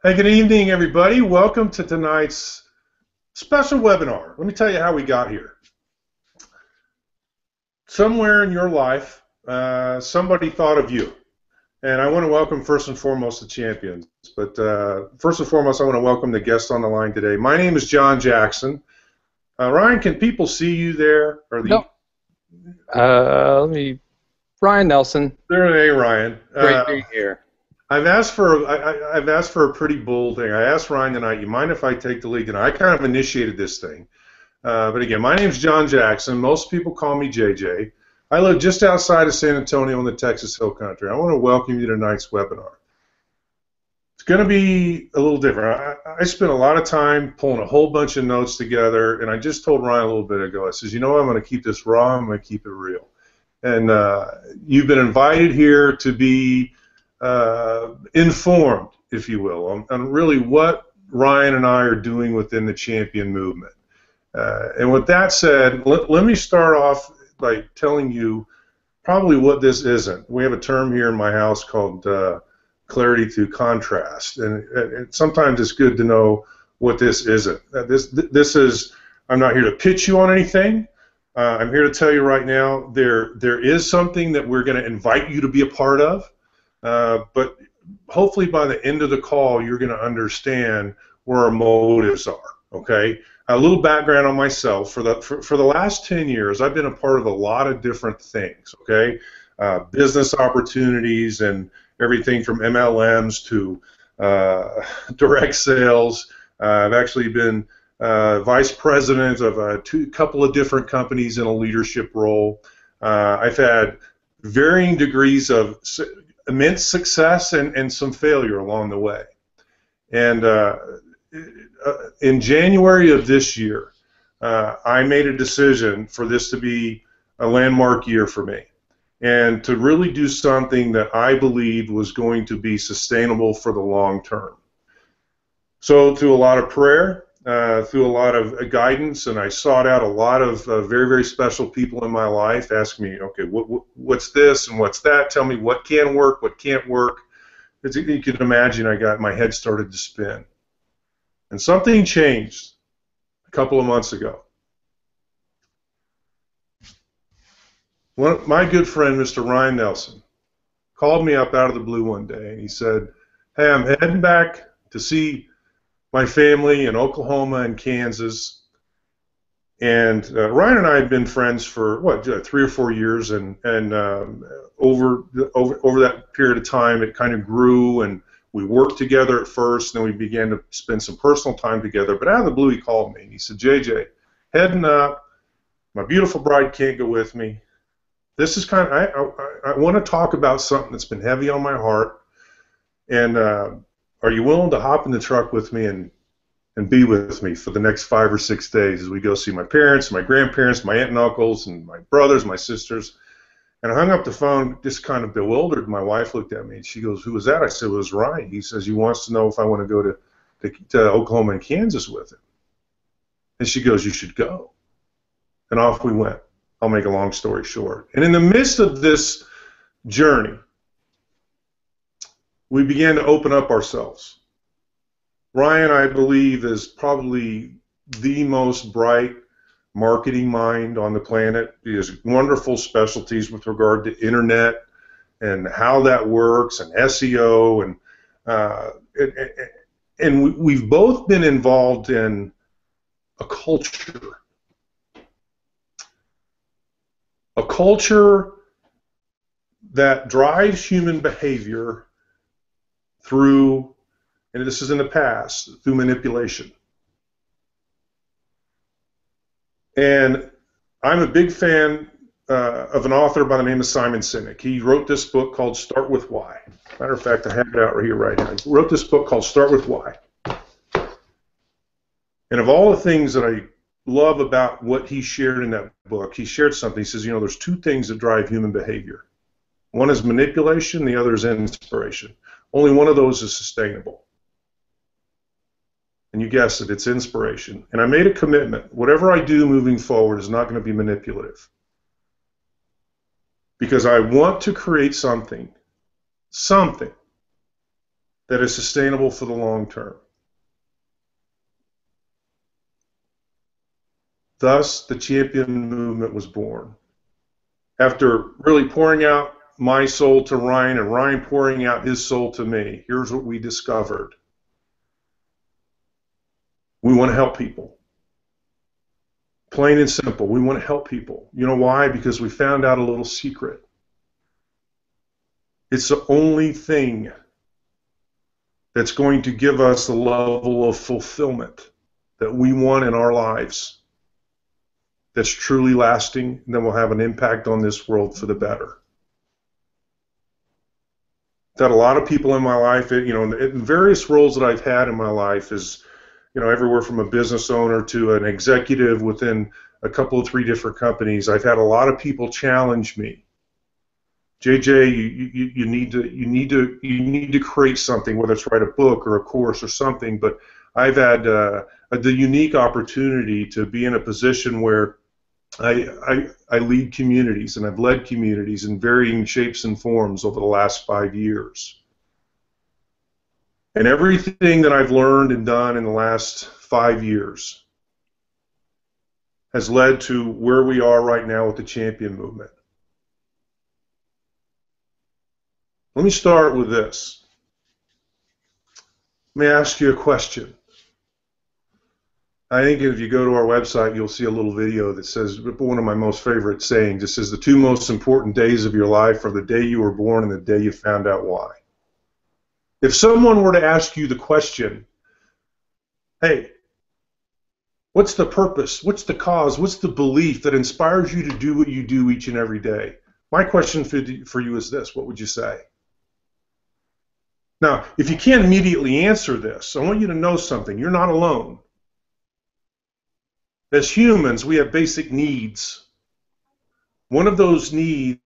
Hey, good evening, everybody. Welcome to tonight's special webinar. Let me tell you how we got here. Somewhere in your life, somebody thought of you. And I want to welcome first and foremost the champions. But first and foremost, I want to welcome the guest on the line today. My name is John Jackson. Ryan, can people see you there? No. Ryan Nelson. Hey, Ryan. Great being here. I've asked for a pretty bold thing. I asked Ryan tonight, you mind if I take the lead tonight? I kind of initiated this thing. But again, my name's John Jackson. Most people call me JJ. I live just outside of San Antonio in the Texas Hill Country. I want to welcome you to tonight's webinar. It's going to be a little different. I spent a lot of time pulling a whole bunch of notes together, and I just told Ryan a little bit ago, I says, you know what, I'm going to keep this raw, I'm going to keep it real. And you've been invited here to be informed, if you will, on really what Ryan and I are doing within the champion movement. And with that said, let me start off by telling you probably what this isn't. We have a term here in my house called clarity through contrast, and sometimes it's good to know what this isn't. This is, I'm not here to pitch you on anything. I'm here to tell you right now there is something that we're going to invite you to be a part of, but hopefully by the end of the call you're going to understand where our motives are. Okay. A little background on myself. For the last 10 years, I've been a part of a lot of different things, okay? Business opportunities and everything from MLMs to direct sales. I've actually been vice president of a couple of different companies in a leadership role. I've had varying degrees of immense success and some failure along the way. And in January of this year, I made a decision for this to be a landmark year for me and to really do something that I believed was going to be sustainable for the long term. So through a lot of prayer, through a lot of guidance, and I sought out a lot of very, very special people in my life, asking me, okay, what's this and what's that? Tell me what can work, what can't work. As you can imagine, my head started to spin. And something changed a couple of months ago. My good friend, Mr. Ryan Nelson, called me up out of the blue one day, and he said, hey, I'm heading back to see my family in Oklahoma and Kansas. And Ryan and I had been friends for, 3 or 4 years, and over that period of time, it kind of grew, and we worked together at first, and then we began to spend some personal time together. But out of the blue, he called me, and he said, JJ, heading up, my beautiful bride can't go with me. This is kind of, I want to talk about something that's been heavy on my heart, and are you willing to hop in the truck with me and be with me for the next 5 or 6 days as we go see my parents, my grandparents, my aunt and uncles, and my brothers, my sisters? And I hung up the phone, just kind of bewildered. My wife looked at me, and she goes, who was that? I said, it was Ryan. He says he wants to know if I want to go to Oklahoma and Kansas with him. And she goes, you should go. And off we went. I'll make a long story short. And in the midst of this journey, we began to open up ourselves. Ryan, I believe, is probably the most bright marketing mind on the planet. He has wonderful specialties with regard to internet and how that works, and SEO, and we've both been involved in a culture that drives human behavior through, and this is in the past, through manipulation. And I'm a big fan of an author by the name of Simon Sinek. He wrote this book called Start With Why. Matter of fact, I have it out right here right now. He wrote this book called Start With Why. And of all the things that I love about what he shared in that book, he shared something. He says, you know, there's 2 things that drive human behavior. One is manipulation, the other is inspiration. Only one of those is sustainable. And you guessed it, it's inspiration. And I made a commitment. Whatever I do moving forward is not going to be manipulative. Because I want to create something that is sustainable for the long term. Thus, the champion movement was born. After really pouring out my soul to Ryan and Ryan pouring out his soul to me, here's what we discovered. We want to help people. Plain and simple, we want to help people. You know why? Because we found out a little secret. It's the only thing that's going to give us the level of fulfillment that we want in our lives, that's truly lasting, and that will have an impact on this world for the better. That a lot of people in my life, you know, in various roles that I've had in my life is, you know, everywhere from a business owner to an executive within a couple of 3 different companies. I've had a lot of people challenge me. JJ, you need to create something, whether it's write a book or a course or something. But I've had the unique opportunity to be in a position where I lead communities, and I've led communities in varying shapes and forms over the last 5 years. And everything that I've learned and done in the last 5 years has led to where we are right now with the champion movement. Let me start with this. Let me ask you a question. I think if you go to our website, you'll see a little video that says, one of my most favorite sayings, it says the 2 most important days of your life are the day you were born and the day you found out why. If someone were to ask you the question, hey, what's the purpose, what's the cause, what's the belief that inspires you to do what you do each and every day? My question for you is this: what would you say? Now, if you can't immediately answer this, I want you to know something. You're not alone. As humans, we have basic needs. One of those needs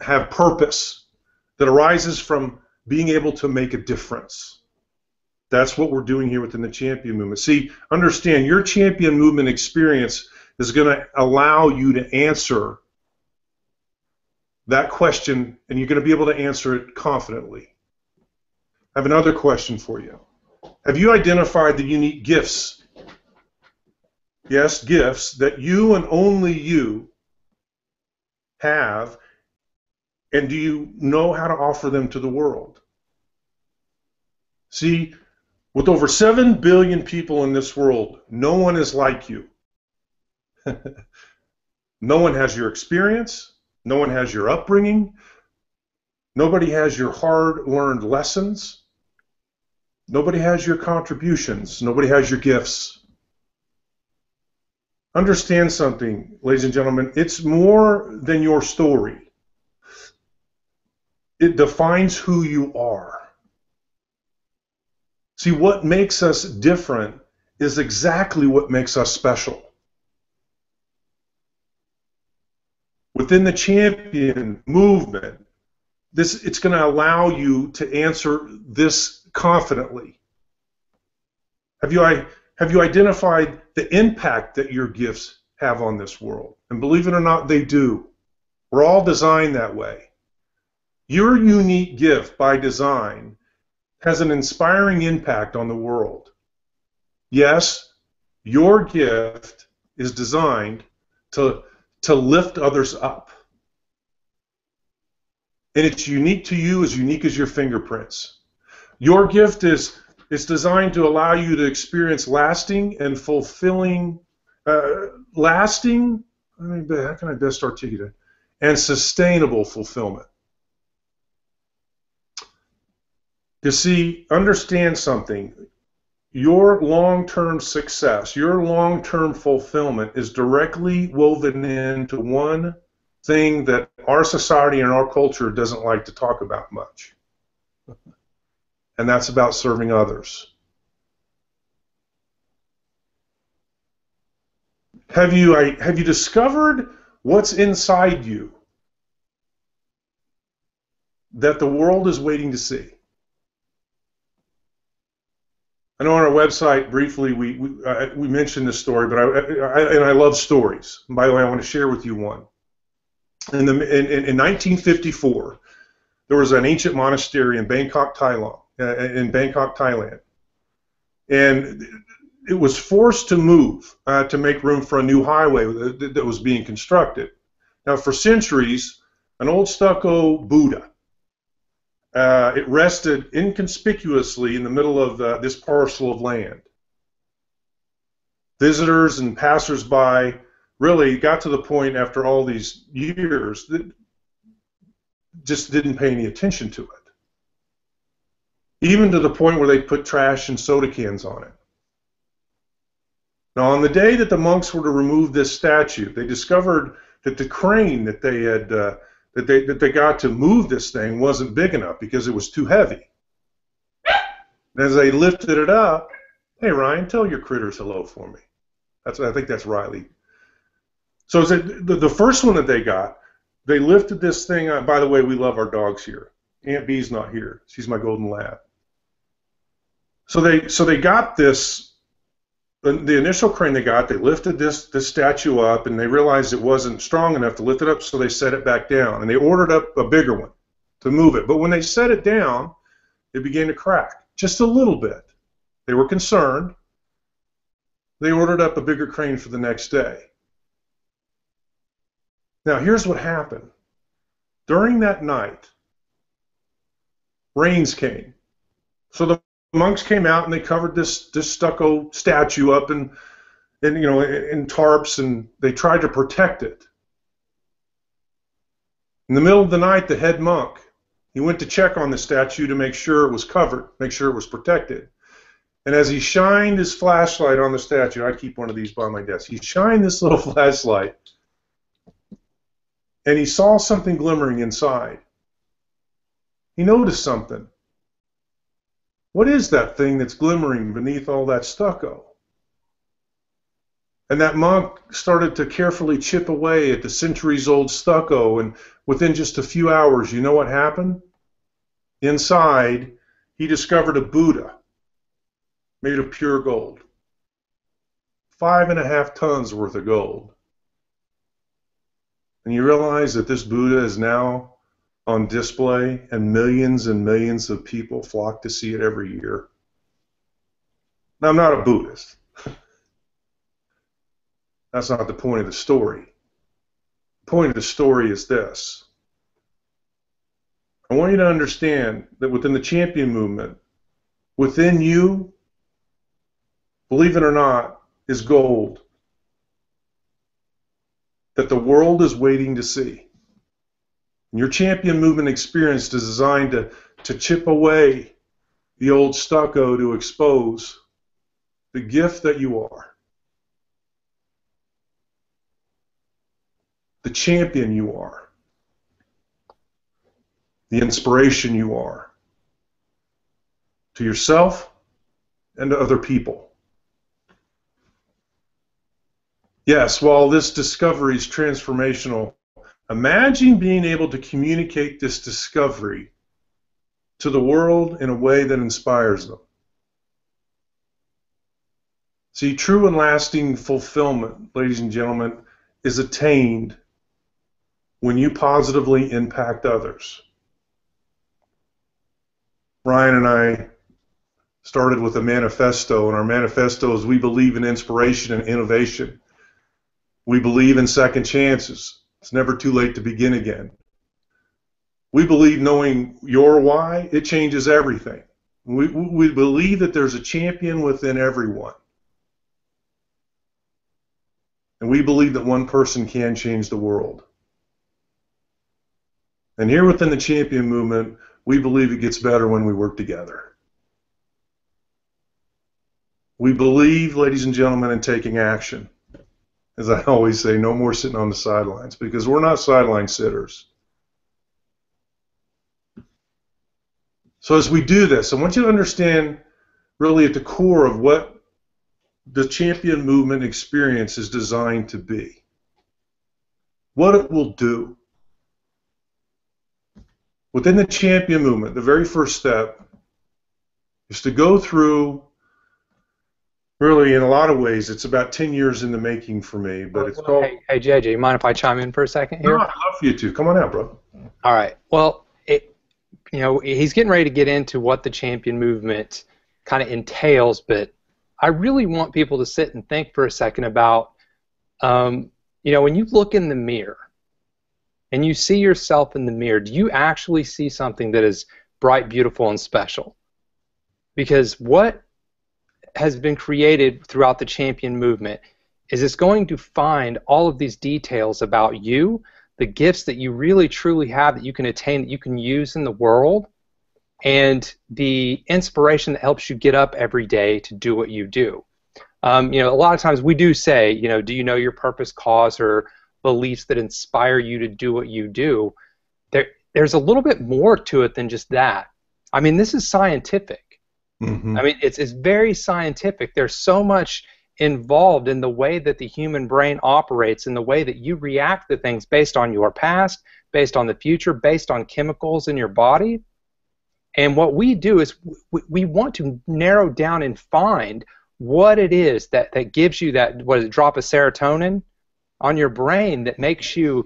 have purpose that arises from being able to make a difference. That's what we're doing here within the champion movement. See, understand, your champion movement experience is going to allow you to answer that question, and you're going to be able to answer it confidently. I have another question for you. Have you identified the unique gifts? Yes, gifts that you and only you have, and do you know how to offer them to the world? See, with over 7 billion people in this world, no one is like you. No one has your experience. No one has your upbringing. Nobody has your hard-learned lessons. Nobody has your contributions. Nobody has your gifts. Understand something, ladies and gentlemen. It's more than your story. It defines who you are. See, what makes us different is exactly what makes us special. Within the champion movement, it's going to allow you to answer this confidently. Have you identified the impact that your gifts have on this world? And believe it or not, they do. We're all designed that way. Your unique gift by design has an inspiring impact on the world. Yes, your gift is designed to lift others up. And it's unique to you, as unique as your fingerprints. Your gift is designed to allow you to experience lasting and fulfilling, how can I best articulate it? And sustainable fulfillment. You see, understand something. Your long-term success, your long-term fulfillment is directly woven into one thing that our society and our culture doesn't like to talk about much. And that's about serving others. Have you discovered what's inside you that the world is waiting to see? I know on our website, briefly, we mentioned this story, but I love stories. And by the way, I want to share with you one. In 1954, there was an ancient monastery in Bangkok, Thailand, and it was forced to move to make room for a new highway that was being constructed. Now, for centuries, an old stucco Buddha, it rested inconspicuously in the middle of this parcel of land. Visitors and passersby really got to the point after all these years that just didn't pay any attention to it. Even to the point where they put trash and soda cans on it. Now, on the day that the monks were to remove this statue, they discovered that the crane that they had that they got to move this thing wasn't big enough because it was too heavy. And as they lifted it up, hey Ryan, tell your critters hello for me. I think that's Riley. So the first one that they got, they lifted this thing up. By the way, we love our dogs here. Aunt Bee's not here. She's my golden lab. So they got this, the initial crane they got, they lifted this statue up, and they realized it wasn't strong enough to lift it up, so they set it back down, and they ordered up a bigger one to move it. But when they set it down, it began to crack just a little bit. They were concerned. They ordered up a bigger crane for the next day. Now, here's what happened. During that night, rains came. So the monks came out and they covered this stucco statue up in tarps, and they tried to protect it. In the middle of the night, the head monk, he went to check on the statue to make sure it was covered, make sure it was protected. And as he shined his flashlight on the statue, I keep one of these by my desk, he shined this little flashlight, and he saw something glimmering inside. He noticed something. What is that thing that's glimmering beneath all that stucco? And that monk started to carefully chip away at the centuries-old stucco, and within just a few hours, you know what happened? Inside, he discovered a Buddha made of pure gold. 5.5 tons worth of gold. And you realize that this Buddha is now on display, and millions of people flock to see it every year. Now, I'm not a Buddhist. That's not the point of the story. The point of the story is this. I want you to understand that within the champion movement, within you, believe it or not, is gold that the world is waiting to see. And your champion movement experience is designed to chip away the old stucco to expose the gift that you are, the champion you are, the inspiration you are to yourself and to other people. Yes, while this discovery is transformational, imagine being able to communicate this discovery to the world in a way that inspires them. See, true and lasting fulfillment, ladies and gentlemen, is attained when you positively impact others. Ryan and I started with a manifesto, and our manifesto is we believe in inspiration and innovation. We believe in second chances. It's never too late to begin again. We believe knowing your why, it changes everything. We believe that there's a champion within everyone. And we believe that one person can change the world. And here within the champion movement, we believe it gets better when we work together. We believe, ladies and gentlemen, in taking action. As I always say, no more sitting on the sidelines, because we're not sideline sitters. So as we do this, I want you to understand really at the core of what the champion movement experience is designed to be. What it will do. Within the champion movement, the very first step is to go through Really, in a lot of ways, it's about 10 years in the making for me. But it's called. Hey, JJ, you mind if I chime in for a second No, here? I'd love for you to. Come on out, bro. All right. Well, he's getting ready to get into what the champion movement kind of entails, but I really want people to sit and think for a second about, when you look in the mirror and you see yourself in the mirror, do you actually see something that is bright, beautiful, and special? Because what has been created throughout the champion movement is it's going to find all of these details about you, the gifts that you really truly have that you can attain, that you can use in the world, and the inspiration that helps you get up every day to do what you do. A lot of times we do say, do you know your purpose, cause, or beliefs that inspire you to do what you do? There's a little bit more to it than just that. I mean, this is scientific. Mm-hmm. I mean, it's very scientific. There's so much involved in the way that the human brain operates, in the way that you react to things based on your past, based on the future, based on chemicals in your body. And what we do is we want to narrow down and find what it is that gives you that, drop of serotonin on your brain that makes you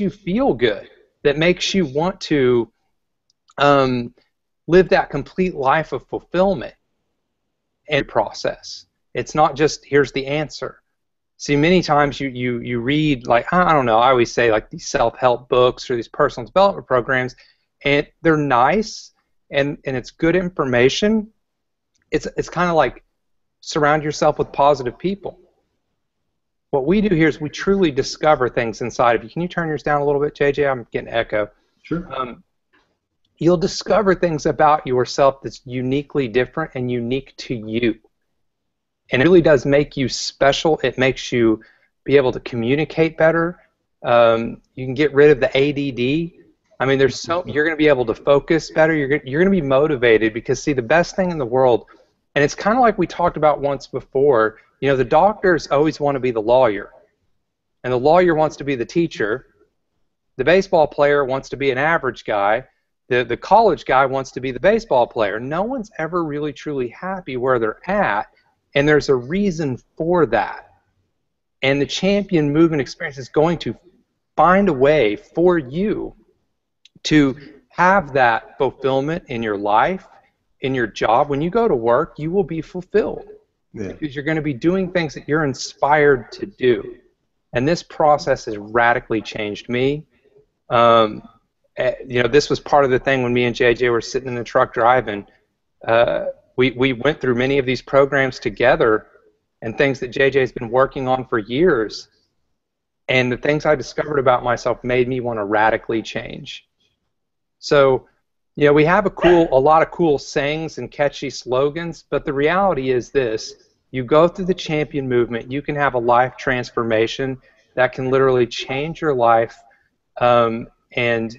feel good, that makes you want to live that complete life of fulfillment and process. It's not just here's the answer. See, many times you read, like, I don't know, I always say like these self-help books or these personal development programs, and they're nice and it's good information. It's kind of like surround yourself with positive people. What we do here is we truly discover things inside of you. Can you turn yours down a little bit, JJ? I'm getting echo. Sure. You'll discover things about yourself that's uniquely different and unique to you. And it really does make you special. It makes you be able to communicate better. You can get rid of the ADD. I mean, you're going to be able to focus better. You're going to be motivated because, see, the best thing in the world, and it's kind of like we talked about once before, the doctors always want to be the lawyer, and the lawyer wants to be the teacher. The baseball player wants to be an average guy. The college guy wants to be the baseball player. No one's ever really truly happy where they're at, and there's a reason for that. And the champion movement experience is going to find a way for you to have that fulfillment in your life, in your job. When you go to work, you will be fulfilled because you're going to be doing things that you're inspired to do. And this process has radically changed me. This was part of the thing when me and JJ were sitting in the truck driving. We went through many of these programs together and things that JJ's been working on for years. And the things I discovered about myself made me want to radically change. So, we have a lot of cool sayings and catchy slogans, but the reality is this: you go through the champion movement, you can have a life transformation that can literally change your life, and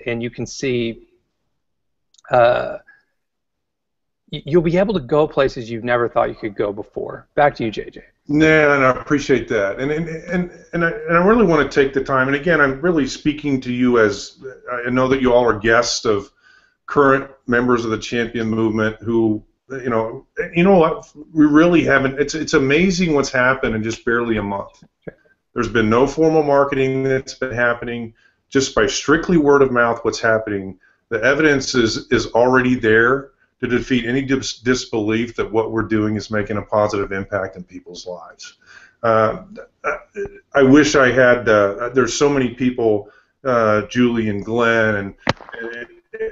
you can see you'll be able to go places you've never thought you could go before. Back to you, JJ. Yeah, and I appreciate that, and I really want to take the time. And again, I'm really speaking to you as I know that you all are guests of current members of the champion movement who, what, we really haven't. It's amazing what's happened in just barely a month. There's been no formal marketing that's been happening, just by strictly word of mouth. What's happening? The evidence is already there to defeat any disbelief that what we're doing is making a positive impact in people's lives. I wish I had. There's so many people, Julie and Glenn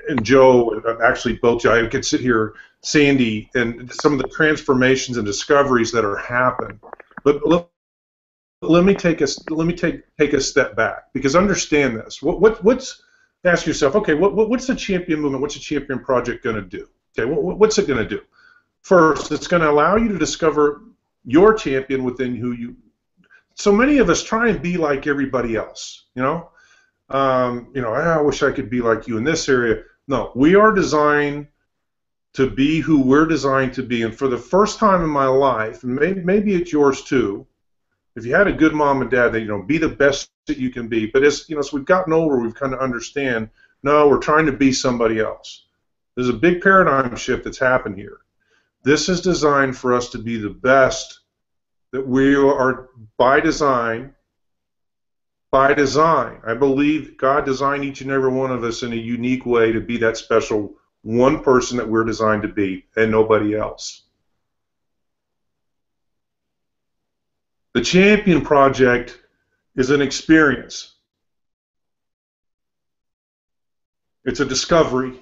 and Joe, and actually both Joe. I could sit here, Sandy, and some of the transformations and discoveries that are happening. But let me take a step back, because understand this. Ask yourself, okay, what's the champion movement? What's the champion project going to do? Okay, what's it going to do? First, it's going to allow you to discover your champion within who you. So many of us try and be like everybody else. I wish I could be like you in this area. No, we are designed to be who we're designed to be. And for the first time in my life, and maybe it's yours too, if you had a good mom and dad, that be the best that you can be. But as we've gotten older, we've kind of understand. No, we're trying to be somebody else. There's a big paradigm shift that's happened here. This is designed for us to be the best that we are by design. By design. I believe God designed each and every one of us in a unique way to be that special one person that we're designed to be and nobody else. The Champion Project is an experience. It's a discovery.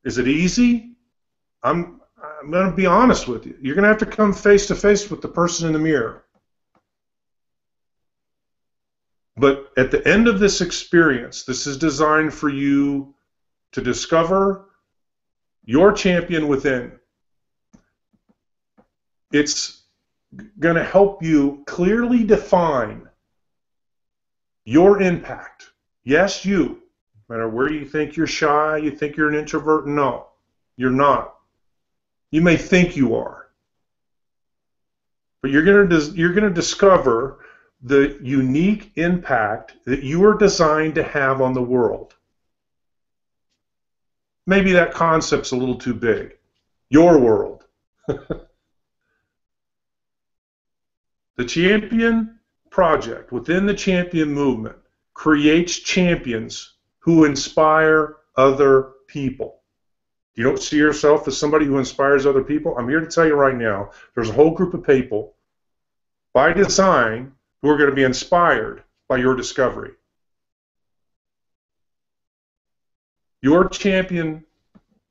Is it easy? I'm going to be honest with you. You're going to have to come face to face with the person in the mirror. But at the end of this experience, this is designed for you to discover your champion within. It's going to help you clearly define your impact. Yes, you. No matter where you think you're shy, you think you're an introvert, no, you're not. You may think you are. But you're going to discover the unique impact that you are designed to have on the world. Maybe that concept's a little too big. Your world. The Champion Project within the Champion Movement creates champions who inspire other people. You don't see yourself as somebody who inspires other people? I'm here to tell you right now, there's a whole group of people by design who are going to be inspired by your discovery. Your Champion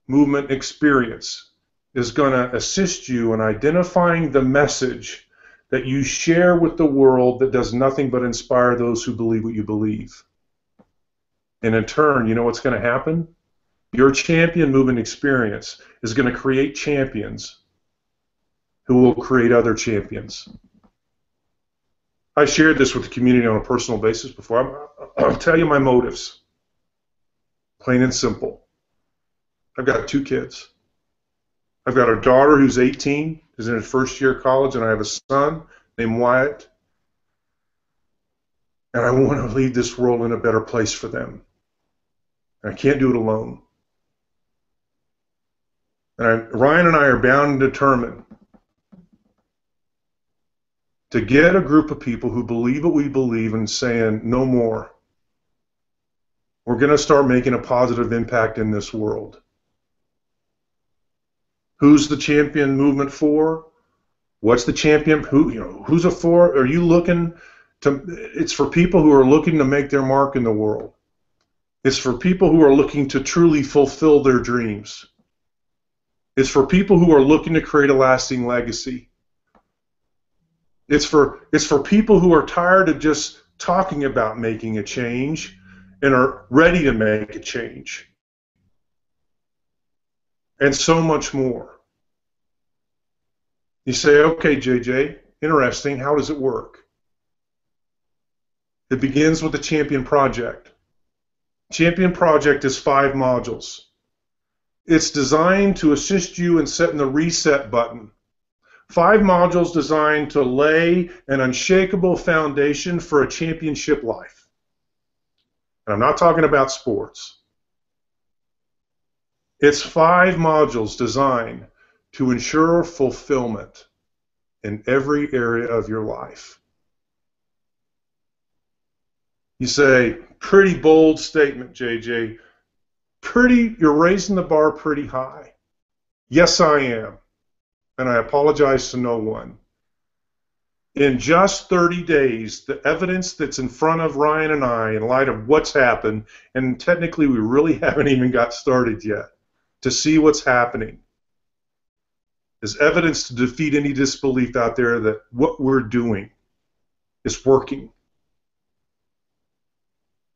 Movement experience is going to assist you in identifying the message that you share with the world that does nothing but inspire those who believe what you believe. And in turn, you know what's going to happen? Your Champion Movement experience is going to create champions who will create other champions. I shared this with the community on a personal basis before. I'll tell you my motives. Plain and simple. I've got 2 kids. I've got a daughter who's 18, is in her first year of college, and I have a son named Wyatt. And I want to leave this world in a better place for them. And I can't do it alone. And Ryan and I are bound and determined to get a group of people who believe what we believe and saying, no more. We're going to start making a positive impact in this world. Who's the Champion Movement for? What's the champion? Who's it for? Are you looking to? It's for people who are looking to make their mark in the world. It's for people who are looking to truly fulfill their dreams. It's for people who are looking to create a lasting legacy. It's for people who are tired of just talking about making a change and are ready to make a change. And so much more. You say, okay, JJ, interesting, how does it work? It begins with the Champion Project. Champion Project is 5 modules. It's designed to assist you in setting the reset button. 5 modules designed to lay an unshakable foundation for a championship life. And I'm not talking about sports. It's 5 modules designed to ensure fulfillment in every area of your life. You say, pretty bold statement, JJ. You're raising the bar pretty high. Yes, I am. And I apologize to no one. In just 30 days, the evidence that's in front of Ryan and I, in light of what's happened, and technically we really haven't even got started yet, to see what's happening, is evidence to defeat any disbelief out there that what we're doing is working.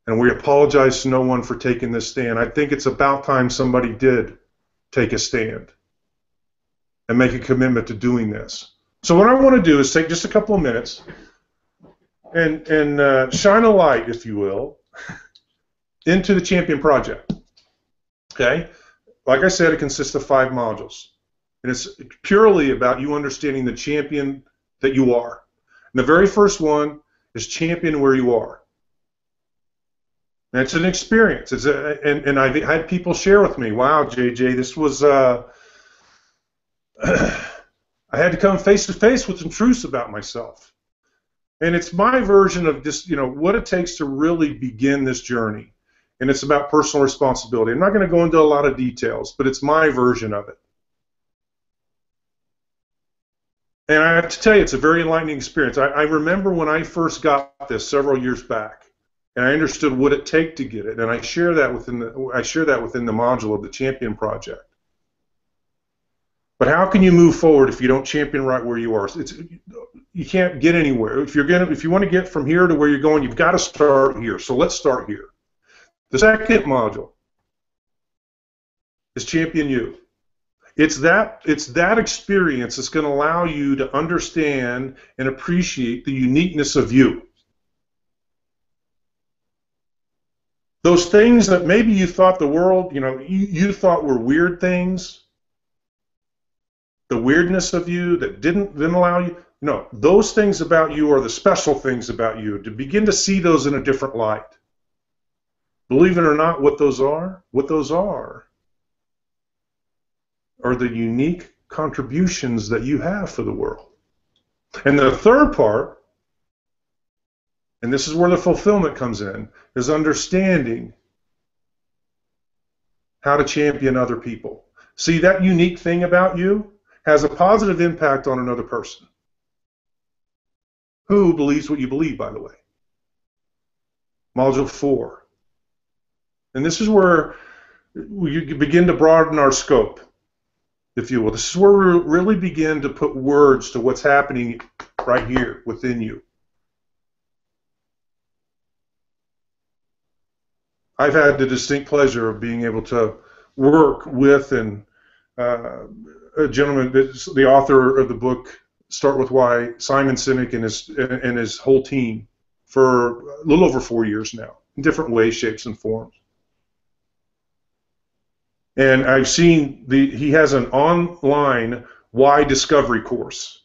And we apologize to no one for taking this stand. I think it's about time somebody did take a stand and make a commitment to doing this. So what I want to do is take just a couple of minutes and shine a light, if you will, into the Champion Project. Okay? Like I said, it consists of 5 modules. And it's purely about you understanding the champion that you are. And the very first one is champion where you are. And it's an experience. And I've had people share with me, wow, JJ, this was I had to come face to face with some truths about myself. And it's my version of just, what it takes to really begin this journey. And it's about personal responsibility. I'm not going to go into a lot of details, but it's my version of it. And I have to tell you, it's a very enlightening experience. I remember when I first got this several years back, and I understood what it takes to get it, and I share that within the module of the Champion Project. But how can you move forward if you don't champion right where you are? You can't get anywhere. If you want to get from here to where you're going, you've got to start here. So let's start here. The second module is Champion You. It's that experience that's going to allow you to understand and appreciate the uniqueness of you. Those things that maybe you thought the world, you thought were weird things, the weirdness of you that didn't allow you, no, those things about you are the special things about you. To begin to see those in a different light. Believe it or not, what those are the unique contributions that you have for the world. And the third part, and this is where the fulfillment comes in, is understanding how to champion other people. See, that unique thing about you has a positive impact on another person who believes what you believe, by the way. Module 4. And this is where we begin to broaden our scope, if you will. This is where we really begin to put words to what's happening right here within you. I've had the distinct pleasure of being able to work with a gentleman, the author of the book Start With Why, Simon Sinek, and his whole team for a little over 4 years now, in different ways, shapes, and forms. And I've seen he has an online why discovery course.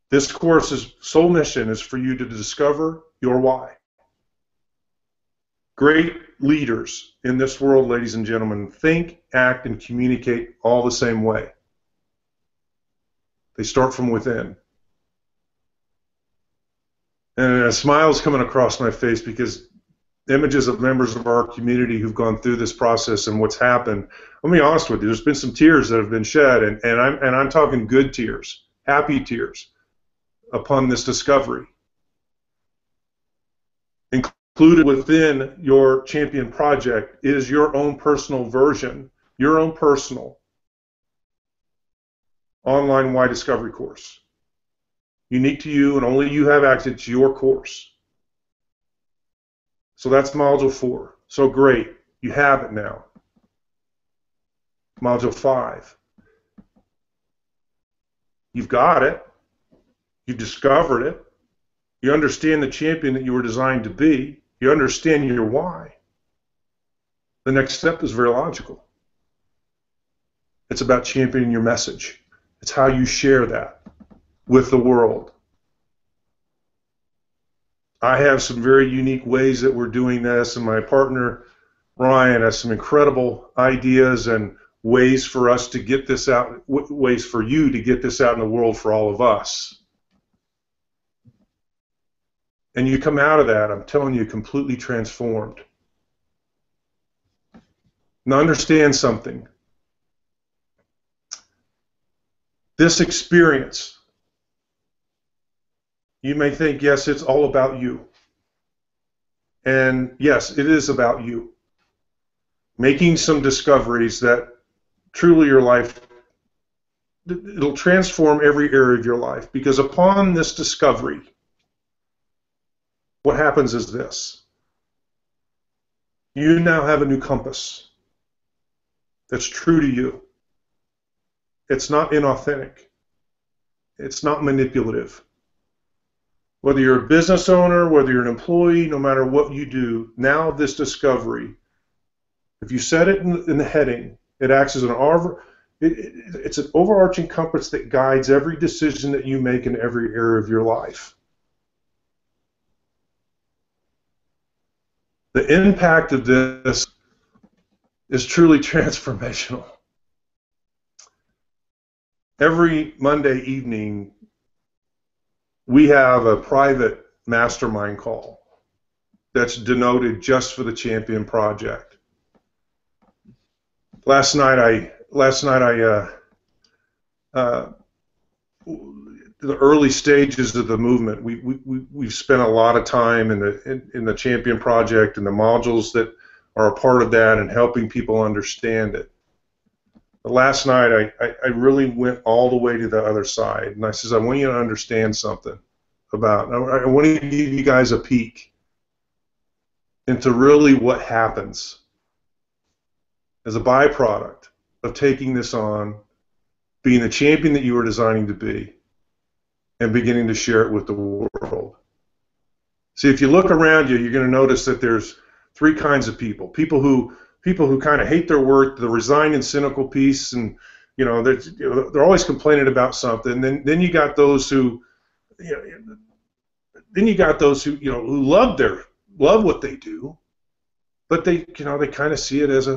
This course's sole mission is for you to discover your why. Great leaders in this world, ladies and gentlemen, think, act, and communicate all the same way. They start from within. And a smile's coming across my face because images of members of our community who've gone through this process and what's happened. Let me be honest with you, there's been some tears that have been shed, and I'm talking good tears, happy tears, upon this discovery. Included within your Champion Project is your own personal version, your own personal online why discovery course. Unique to you, and only you have access to your course. So that's Module 4. So great, you have it now. Module 5. You've got it. You've discovered it. You understand the champion that you were designed to be. You understand your why. The next step is very logical. It's about championing your message. It's how you share that with the world. I have some very unique ways that we're doing this, and my partner Ryan has some incredible ideas and ways for us to get this out, ways for you to get this out in the world for all of us. And you come out of that, I'm telling you, completely transformed. Now understand something. This experience, you may think, yes, it's all about you. And yes, it is about you. Making some discoveries that truly your life, it'll transform every area of your life. Because upon this discovery, what happens is this. You now have a new compass that's true to you. It's not inauthentic. It's not manipulative. Whether you're a business owner, whether you're an employee, no matter what you do, now this discovery, if you set it in the heading, it acts as it's an overarching compass that guides every decision that you make in every area of your life. The impact of this is truly transformational. every Monday evening, we have a private mastermind call that's denoted just for the Champion Project. Last night, the early stages of the movement, we've spent a lot of time in the Champion Project and the modules that are a part of that and helping people understand it. But last night, I really went all the way to the other side, and I says, I want you to understand something about, I want to give you guys a peek into really what happens as a byproduct of taking this on, being the champion that you were designing to be, and beginning to share it with the world. See, if you look around you, you're going to notice that there's three kinds of people. People who kind of hate their work, the resigned and cynical piece, and they're always complaining about something. Then you got those who, who love what they do, but they kind of see it as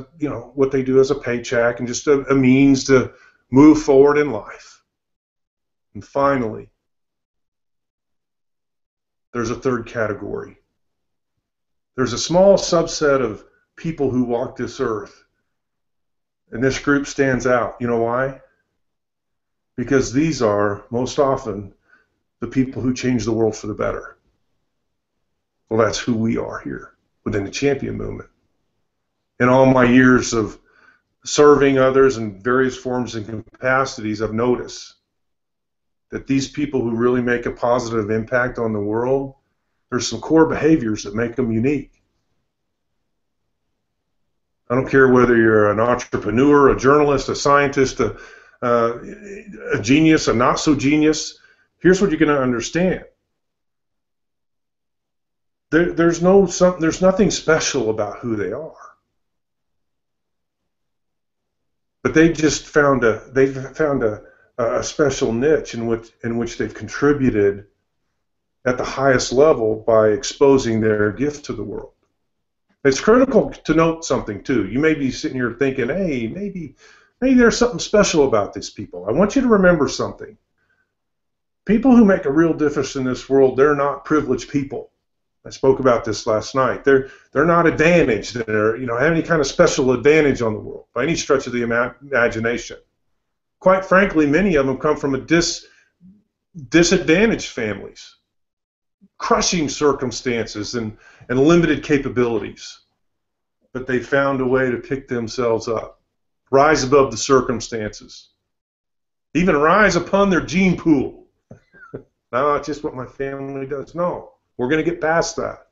what they do as a paycheck and just a means to move forward in life. And finally, there's a third category. There's a small subset of people who walk this earth, and this group stands out. You know why? Because these are, most often, the people who change the world for the better. Well, that's who we are here within the Champion Movement. In all my years of serving others in various forms and capacities, I've noticed that these people who really make a positive impact on the world, there's some core behaviors that make them unique. I don't care whether you're an entrepreneur, a journalist, a scientist, a genius, a not-so-genius. Here's what you're going to understand. There's nothing special about who they are. But they just found a special niche in which they've contributed at the highest level by exposing their gift to the world. It's critical to note something too. You may be sitting here thinking, hey, maybe there's something special about these people. I want you to remember something. People who make a real difference in this world, they're not privileged people. I spoke about this last night. They're not advantaged. They're have any kind of special advantage on the world by any stretch of the imagination. Quite frankly, many of them come from disadvantaged families, crushing circumstances and limited capabilities. But they found a way to pick themselves up, rise above the circumstances, even rise upon their gene pool. No, it's just what my family does. No, we're going to get past that,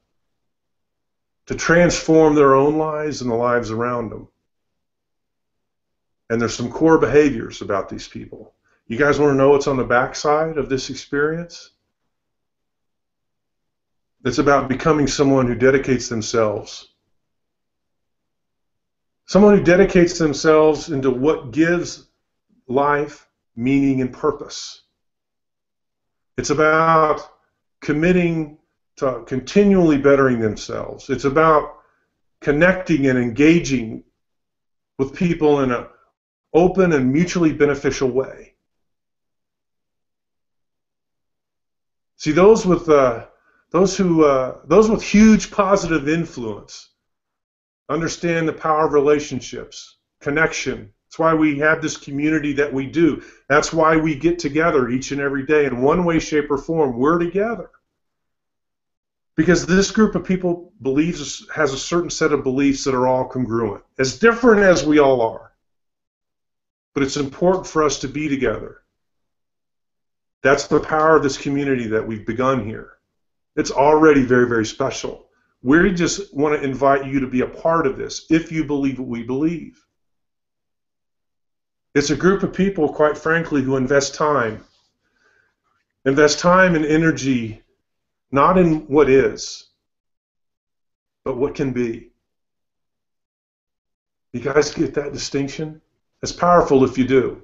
to transform their own lives and the lives around them. And there's some core behaviors about these people. You guys want to know what's on the backside of this experience? It's about becoming someone who dedicates themselves. Someone who dedicates themselves into what gives life meaning and purpose. It's about committing to continually bettering themselves. It's about connecting and engaging with people in an open and mutually beneficial way. See, those with huge positive influence understand the power of relationships, connection. That's why we have this community that we do. That's why we get together each and every day in one way, shape, or form. We're together. Because this group of people has a certain set of beliefs that are all congruent, as different as we all are. But it's important for us to be together. That's the power of this community that we've begun here. It's already very, very special. We just want to invite you to be a part of this if you believe what we believe. It's a group of people, quite frankly, who invest time and energy not in what is, but what can be. You guys get that distinction? It's powerful if you do.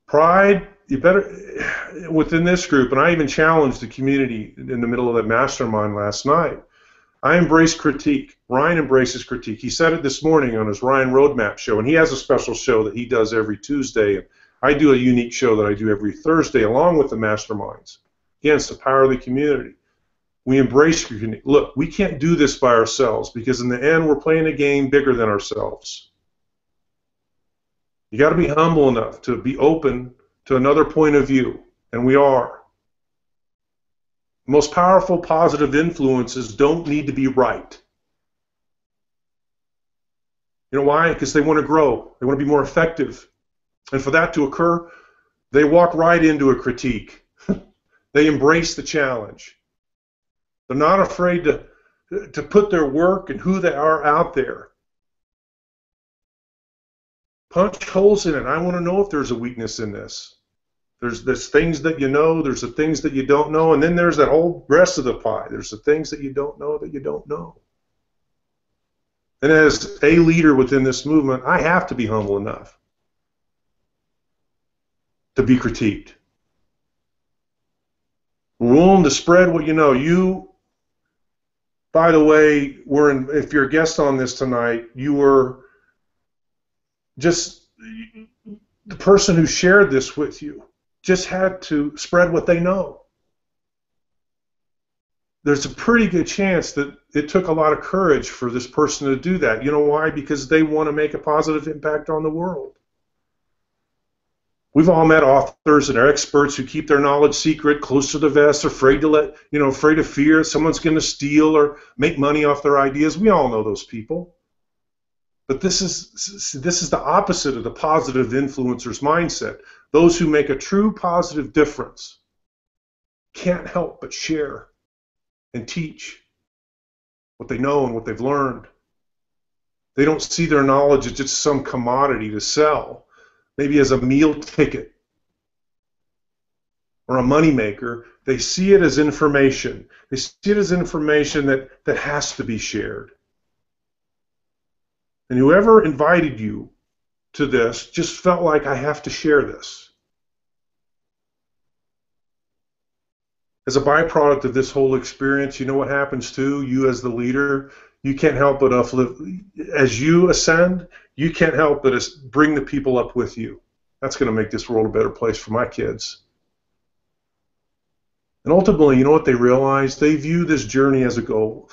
Pride, you better, within this group, and I even challenged the community in the middle of that mastermind last night, I embrace critique. Ryan embraces critique. He said it this morning on his Ryan Roadmap show, and he has a special show that he does every Tuesday. And I do a unique show that I do every Thursday along with the masterminds. Again, it's the power of the community. We embrace critique. Look, we can't do this by ourselves because in the end, we're playing a game bigger than ourselves. You got to be humble enough to be open to another point of view, and we are. The most powerful positive influences don't need to be right. You know why? Because they want to grow. They want to be more effective. And for that to occur, they walk right into a critique. They embrace the challenge. They're not afraid to put their work and who they are out there. Punch holes in it. I want to know if there's a weakness in this. There's things that you know, there's the things that you don't know, and then there's that whole rest of the pie. There's the things that you don't know that you don't know. And as a leader within this movement, I have to be humble enough to be critiqued. We're willing to spread what you know. You, by the way, if you're a guest on this tonight, you were just the person who shared this with you just had to spread what they know. There's a pretty good chance that it took a lot of courage for this person to do that. You know why? Because they want to make a positive impact on the world. We've all met authors and experts who keep their knowledge secret, close to the vest, afraid of fear someone's going to steal or make money off their ideas. We all know those people. But this is the opposite of the positive influencer's mindset. Those who make a true positive difference can't help but share and teach what they know and what they've learned. They don't see their knowledge as just some commodity to sell, maybe as a meal ticket or a moneymaker. They see it as information. They see it as information that has to be shared. And whoever invited you to this just felt like, I have to share this. As a byproduct of this whole experience, you know what happens too? You as the leader, you can't help but uplift. As you ascend, you can't help but bring the people up with you. That's going to make this world a better place for my kids. And ultimately, you know what they realize? They view this journey as a goal.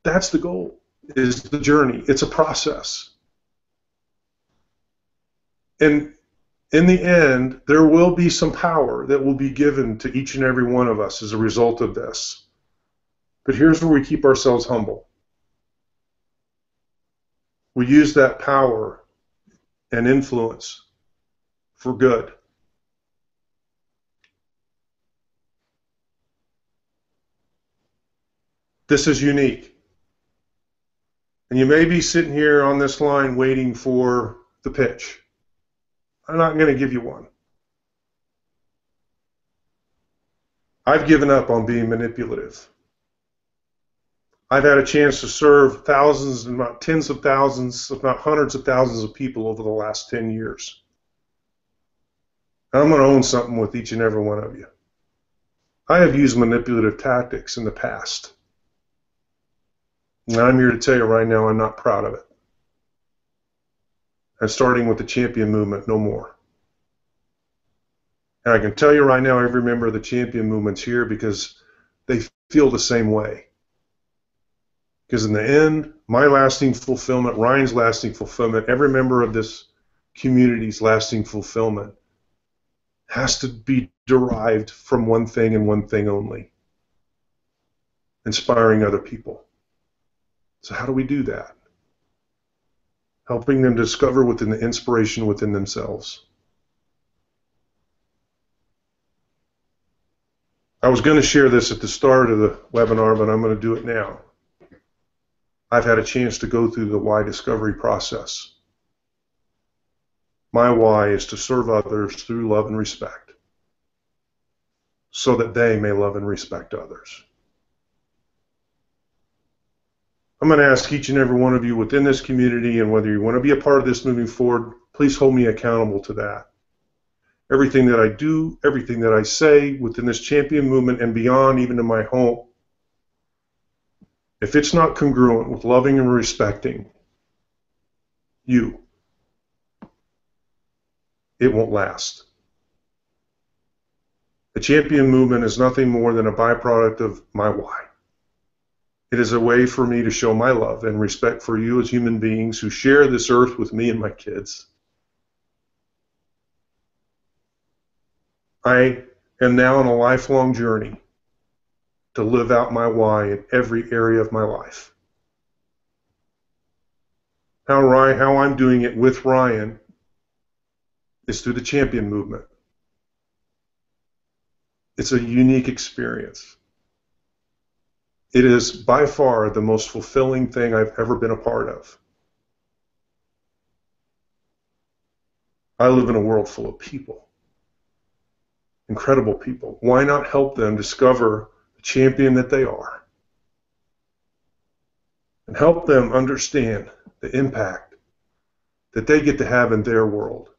That's the goal, is the journey. It's a process. And in the end, there will be some power that will be given to each and every one of us as a result of this. But here's where we keep ourselves humble. We use that power and influence for good. This is unique. And you may be sitting here on this line waiting for the pitch. I'm not going to give you one. I've given up on being manipulative. I've had a chance to serve thousands, and not tens of thousands, if not hundreds of thousands of people over the last 10 years. I'm going to own something with each and every one of you. I have used manipulative tactics in the past. And I'm here to tell you right now, I'm not proud of it. And starting with the champion movement, no more. And I can tell you right now, every member of the champion movement's here because they feel the same way. Because in the end, my lasting fulfillment, Ryan's lasting fulfillment, every member of this community's lasting fulfillment has to be derived from one thing and one thing only: inspiring other people. So how do we do that? Helping them discover within the inspiration within themselves. I was going to share this at the start of the webinar, but I'm going to do it now. I've had a chance to go through the why discovery process. My why is to serve others through love and respect, so that they may love and respect others. I'm going to ask each and every one of you within this community, and whether you want to be a part of this moving forward, please hold me accountable to that. Everything that I do, everything that I say within this champion movement and beyond, even in my home, if it's not congruent with loving and respecting you, it won't last. The champion movement is nothing more than a byproduct of my why. It is a way for me to show my love and respect for you as human beings who share this earth with me and my kids. I am now on a lifelong journey to live out my why in every area of my life. How I'm doing it with Ryan is through the champion movement. It's a unique experience. It is by far the most fulfilling thing I've ever been a part of. I live in a world full of people, incredible people. Why not help them discover the champion that they are and help them understand the impact that they get to have in their world?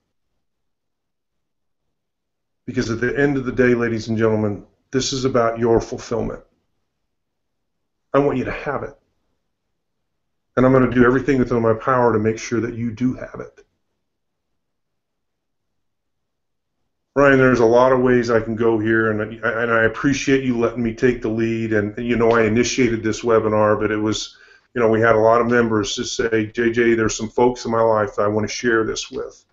Because at the end of the day, ladies and gentlemen, this is about your fulfillment. I want you to have it. And I'm going to do everything within my power to make sure that you do have it. Ryan, there's a lot of ways I can go here, and I appreciate you letting me take the lead. And you know, I initiated this webinar, but it was, you know, we had a lot of members just say, JJ, there's some folks in my life that I want to share this with.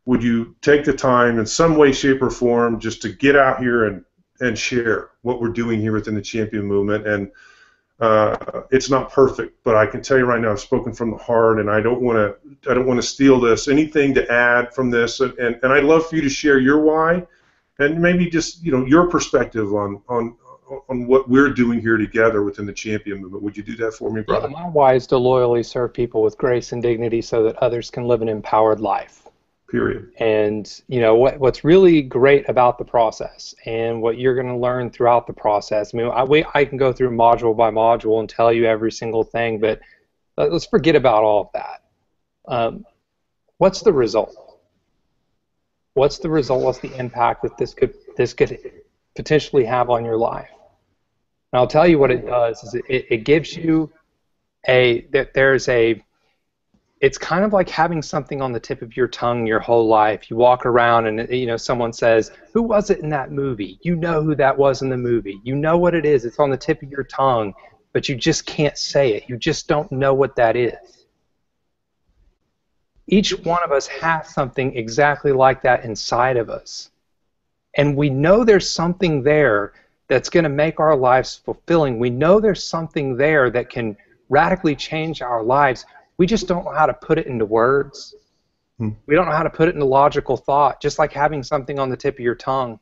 Would you take the time in some way, shape, or form just to get out here and share what we're doing here within the Champion Movement? And it's not perfect, but I can tell you right now, I've spoken from the heart, and I don't want to steal this. Anything to add from this, and I'd love for you to share your why, and maybe just, you know, your perspective on what we're doing here together within the Champion Movement. Would you do that for me, brother? Yeah, my why is to loyally serve people with grace and dignity so that others can live an empowered life. Period. And you know what's really great about the process, and what you're going to learn throughout the process. I mean, I can go through module by module and tell you every single thing, but let's forget about all of that. What's the result? What's the result? What's the impact that this could potentially have on your life? And I'll tell you what it does is it gives you it's kind of like having something on the tip of your tongue your whole life. You walk around and, you know, someone says, who was it in that movie? You know who that was in the movie. You know what it is. It's on the tip of your tongue, but you just can't say it. You just don't know what that is. Each one of us has something exactly like that inside of us. And we know there's something there that's going to make our lives fulfilling. We know there's something there that can radically change our lives. We just don't know how to put it into words. We don't know how to put it into logical thought, just like having something on the tip of your tongue.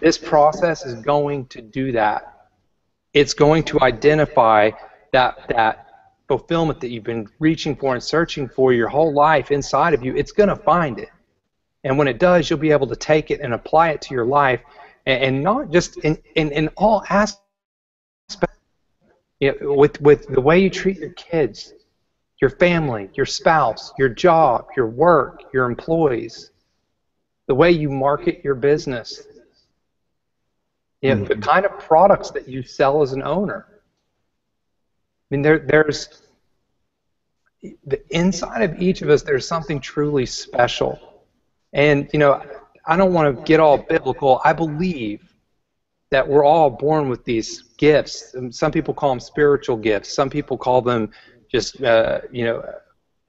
This process is going to do that. It's going to identify that fulfillment that you've been reaching for and searching for your whole life inside of you. It's going to find it. And when it does, you'll be able to take it and apply it to your life, and not just in all aspects. You know, with the way you treat your kids, your family, your spouse, your job, your work, your employees, the way you market your business, you know, the kind of products that you sell as an owner. I mean, there's the inside of each of us, there's something truly special. And, you know, I don't want to get all biblical. I believe that we're all born with these gifts. Some people call them spiritual gifts. Some people call them just, you know,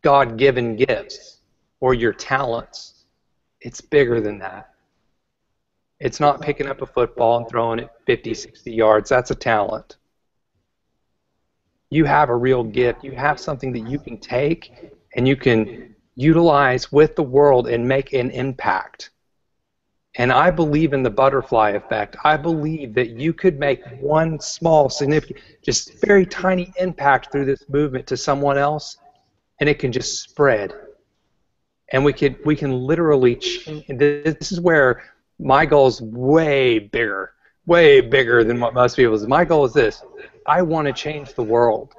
God-given gifts or your talents. It's bigger than that. It's not picking up a football and throwing it 50, 60 yards. That's a talent. You have a real gift. You have something that you can take and you can utilize with the world and make an impact. And I believe in the butterfly effect. I believe that you could make one small, significant, just very tiny impact through this movement to someone else, and it can just spread. And we can literally change. This is where my goal is way bigger than what most people's. My goal is this: I want to change the world.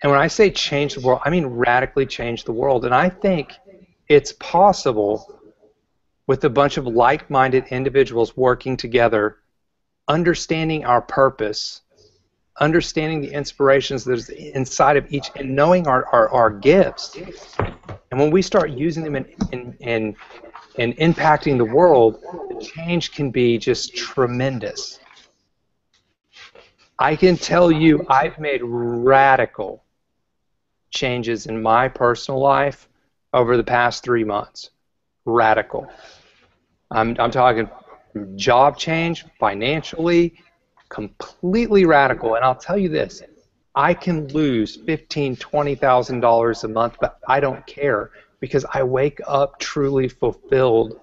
And when I say change the world, I mean radically change the world. And I think it's possible with a bunch of like-minded individuals working together, understanding our purpose, understanding the inspirations that's inside of each, and knowing our gifts. And when we start using them in impacting the world, the change can be just tremendous. I can tell you I've made radical changes in my personal life over the past 3 months. Radical. I'm talking job change, financially, completely radical. And I'll tell you this, I can lose $15,000, $20,000 a month, but I don't care, because I wake up truly fulfilled.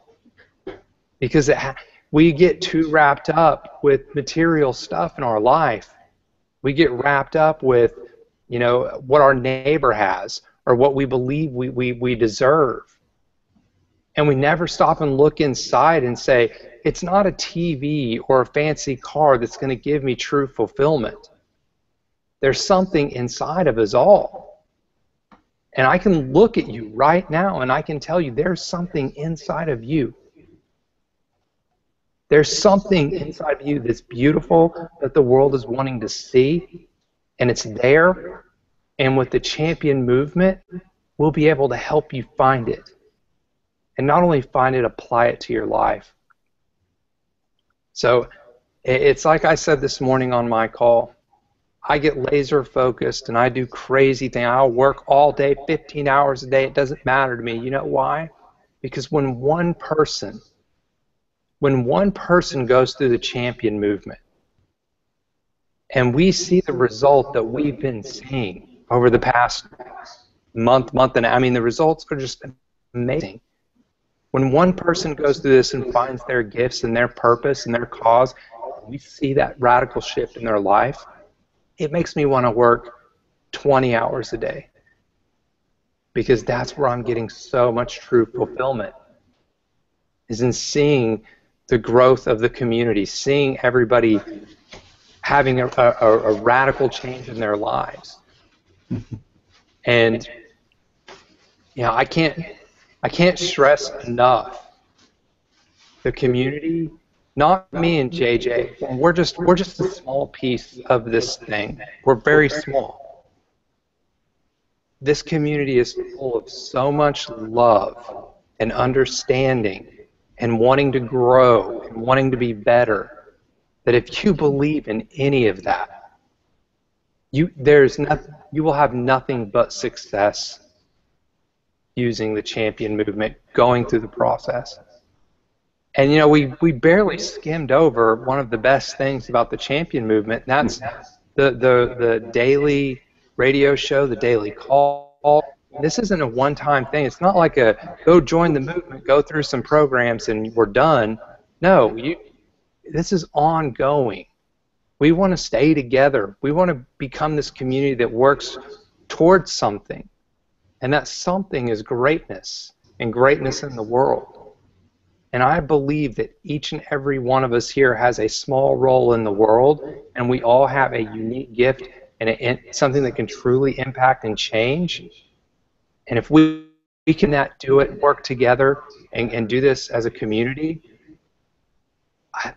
Because we get too wrapped up with material stuff in our life. We get wrapped up with, you know, what our neighbor has or what we believe we deserve. And we never stop and look inside and say, it's not a TV or a fancy car that's going to give me true fulfillment. There's something inside of us all. And I can look at you right now and I can tell you there's something inside of you. There's something inside of you that's beautiful, that the world is wanting to see, and it's there. And with the Champion movement, we'll be able to help you find it. And not only find it, apply it to your life. So it's like I said this morning on my call, I get laser focused and I do crazy things. I'll work all day, 15 hours a day. It doesn't matter to me. You know why? Because when one person goes through the Champion movement and we see the result that we've been seeing over the past month and I mean, the results are just amazing. When one person goes through this and finds their gifts and their purpose and their cause, we see that radical shift in their life, it makes me want to work 20 hours a day, because that's where I'm getting so much true fulfillment, is in seeing the growth of the community, seeing everybody having a radical change in their lives. And you know, I can't stress enough the community, not me and JJ. We're just a small piece of this thing. We're very small. This community is full of so much love and understanding and wanting to grow and wanting to be better, that if you believe in any of that, you will have nothing but success using the Champion movement, going through the process. And you know, we barely skimmed over one of the best things about the Champion movement, and that's the daily radio show, the daily call. This isn't a one-time thing. It's not like a go join the movement, go through some programs, and we're done. No, this is ongoing. We want to stay together. We want to become this community that works towards something. And that something is greatness, and greatness in the world. And I believe that each and every one of us here has a small role in the world, and we all have a unique gift and something that can truly impact and change. And if we can do it, work together, and do this as a community,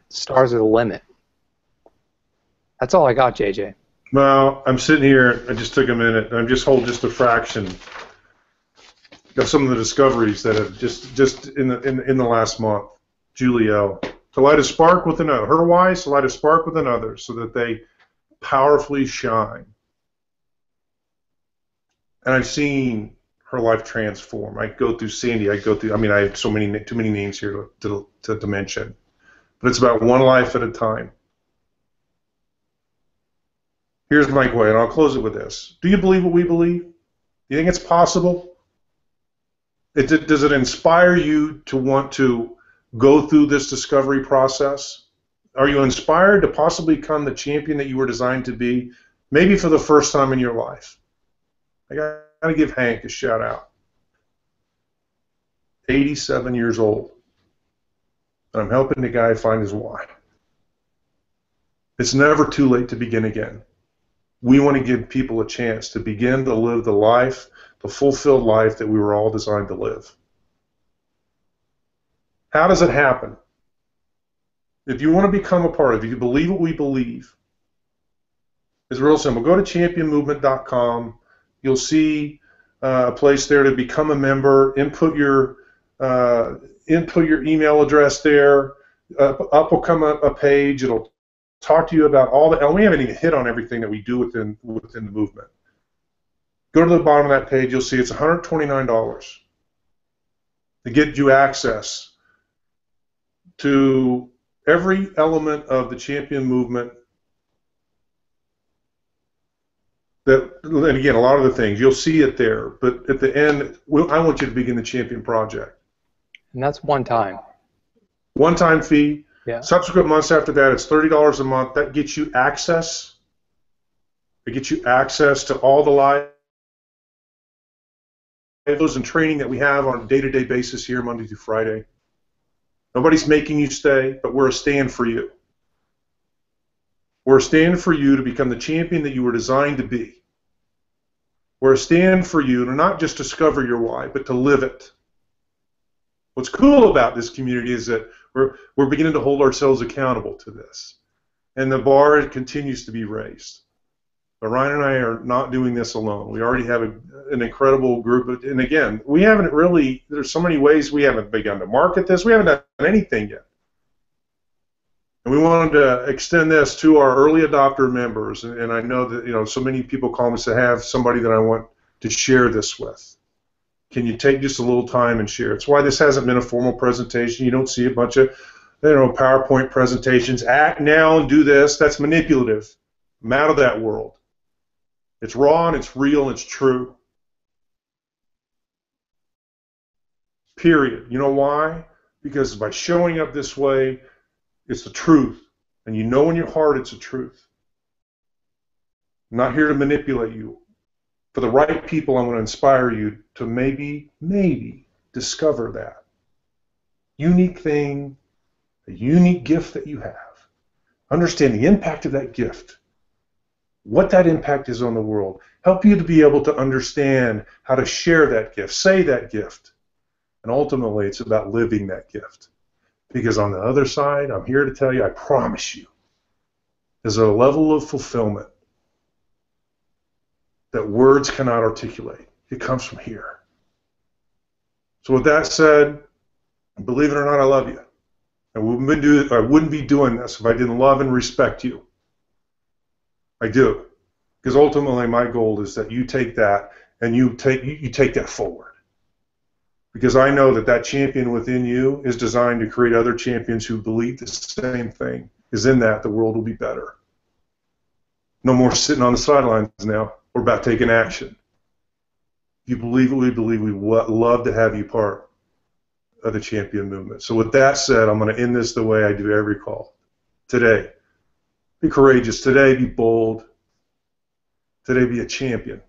stars are the limit. That's all I got, JJ. Well, I'm sitting here. I just took a minute. I'm just a fraction of some of the discoveries that have just in the last month. Julie L. To light a spark with another. Her wise, to light a spark with another, so that they powerfully shine. And I've seen her life transform. I go through Sandy. I have too many names here to mention. But it's about one life at a time. Here's my way, and I'll close it with this. Do you believe what we believe? Do you think it's possible? Does it inspire you to want to go through this discovery process? Are you inspired to possibly become the champion that you were designed to be, maybe for the first time in your life? I got to give Hank a shout out. 87 years old. And I'm helping the guy find his why. It's never too late to begin again. We want to give people a chance to begin to live the life, the fulfilled life that we were all designed to live. How does it happen? If you want to become a part of it, if you believe what we believe, It's real simple. Go to championmovement.com. You'll see a place there to become a member. Input your email address there. Up will come a page. It'll talk to you about all the. And we haven't even hit on everything that we do within the movement. Go to the bottom of that page. You'll see it's $129 to get you access to every element of the champion movement. And again, a lot of the things, you'll see it there, but at the end, I want you to begin the champion project. And that's one time. One-time fee. Yeah. Subsequent months after that, it's $30 a month. That gets you access. It gets you access to all the live and training that we have on a day-to-day basis here, Monday through Friday. Nobody's making you stay, but we're a stand for you. We're a stand for you to become the champion that you were designed to be. We're a stand for you to not just discover your why, but to live it. What's cool about this community is that we're beginning to hold ourselves accountable to this. And the bar continues to be raised. But Ryan and I are not doing this alone. We already have an incredible group. And again, we haven't really, there's so many ways we haven't begun to market this. We haven't done anything yet. And we wanted to extend this to our early adopter members. And I know that, so many people call me and say, I have somebody that I want to share this with. Can you take just a little time and share? It's why this hasn't been a formal presentation. You don't see a bunch of, PowerPoint presentations. Act now and do this. That's manipulative. I'm out of that world. It's raw and it's real and it's true. Period. You know why? Because by showing up this way, it's the truth. And you know in your heart it's the truth. I'm not here to manipulate you. For the right people, I'm going to inspire you to maybe discover that unique thing, a unique gift that you have. Understand the impact of that gift, what that impact is on the world. Help you to be able to understand how to share that gift, say that gift. And ultimately, it's about living that gift. Because on the other side, I'm here to tell you, I promise you, there's a level of fulfillment that words cannot articulate. It comes from here. So with that said, believe it or not, I love you. I wouldn't be doing this if I didn't love and respect you. I do. Because ultimately my goal is that you take that and you take that forward. Because I know that champion within you is designed to create other champions who believe the same thing. Because in that, the world will be better. No more sitting on the sidelines now. We're about taking action. If you believe it, we believe. We love to have you part of the champion movement. So with that said, I'm going to end this the way I do every call. Today, be courageous. Today, be bold. Today, be a champion.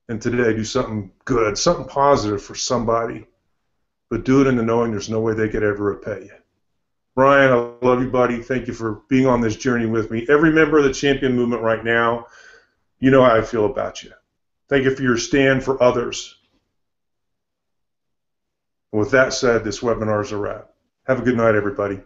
And today, do something good, something positive for somebody. But do it in the knowing there's no way they could ever repay you. Brian, I love you, buddy. Thank you for being on this journey with me. Every member of the champion movement right now, you know how I feel about you. Thank you for your stand for others. And with that said, this webinar is a wrap. Have a good night, everybody.